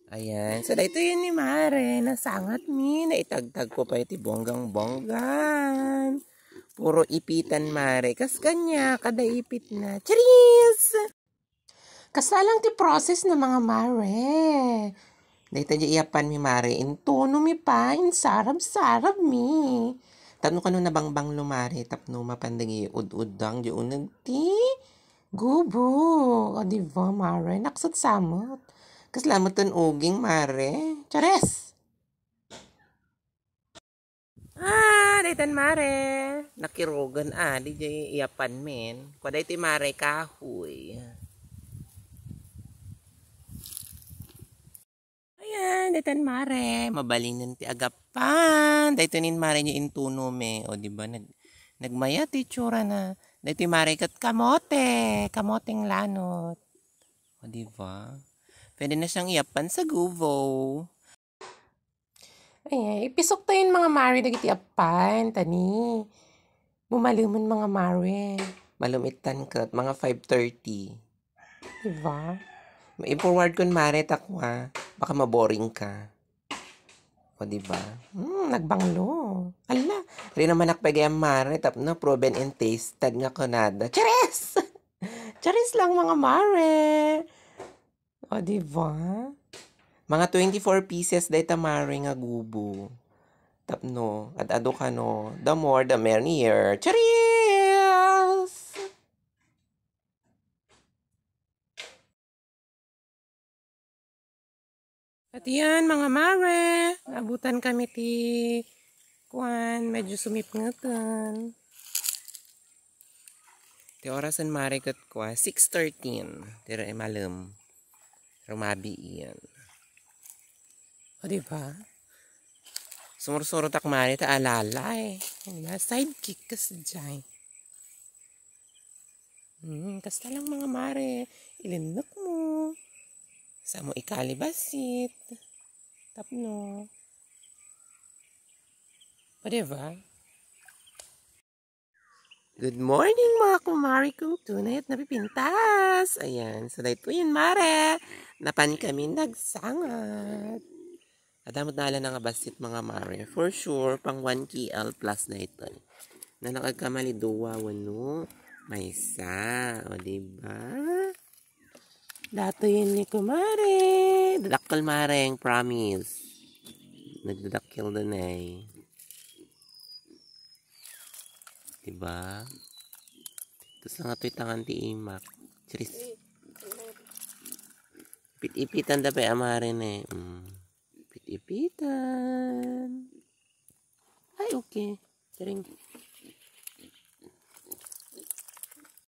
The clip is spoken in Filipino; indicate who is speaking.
Speaker 1: Ayan. So, dito yun ni Mare. Nasangat mi. Naitagtag ko pa iti bonggang-bonggan. Puro ipitan, Mare. Kas kanya, kada ipit na. Charis! Kasalang ti process na mga Mare. Dito di iyapan mi, Mare. Intono mi pa. Insarab-sarab mi. Tapno ka no nabangbang lumare. Tapno mapandagi ud-udang. Di unag ti. Gubo. O diba, Mare? Naksat samot. Kasalamat ton uging, Mare. Chares! Daytan, Mare. Nakirogan, di jay iyapan men. Kwa dayti, Mare, kahoy. Ayan, daytan, Mare. Mabalinin ti agapan. Dayto nin, Mare, niya intuno me. O, diba, nagmaya ti tsura na. Dayto, Mare, kat kamote. Kamoteng lanot. O, diba? Pwede na siyang iyapan sa guvo. Ay, ipisok tayo yung mga Mare dagiti apan, tani. Bumaluman mga Mare. Malumitan ka, mga 5:30. Diba? I-forward ko Mare takwa. Baka maboring ka. O diba? Nagbanglo. Ala, rin naman nakpagayang Mare. Tapno, proven and tasted nga konada. Charis! Charis lang mga Mare. O diba? Mga 24 pieces day tamare nga gubo. Tapno, at ado ka no, the more the merrier. Charis! At yan mga Mare, abutan kami ti kuan, medyo sumipngatan. Ti orasan Mare kat kwa, 6:13. Tira malam. Rumabi iyan. O diba? Sumursurot ak Mare ta alalay. Sidekick kas dyan. Kasta lang mga Mare. Ilinok mo. Sa mo ikalibasit. Tapno. O diba? Good morning mga kumari kong tunay at napipintas. Ayan. So dahil po yun Mare. Napan kami nagsangat. Adamot na ala nga basit mga Mare. For sure, pang 1 KL plus na ito. Na nakagkamali duwa, wano. May isa. O diba? Dato yun ni kumare. Dadakkel Mareng, promise. Nagdadakkel doon eh. Diba? Tapos lang ito'y tangan ti imak. Charis. Ipit-ipitan dapat amarin eh. Ipit-ipitan. Ay, okay. Charing.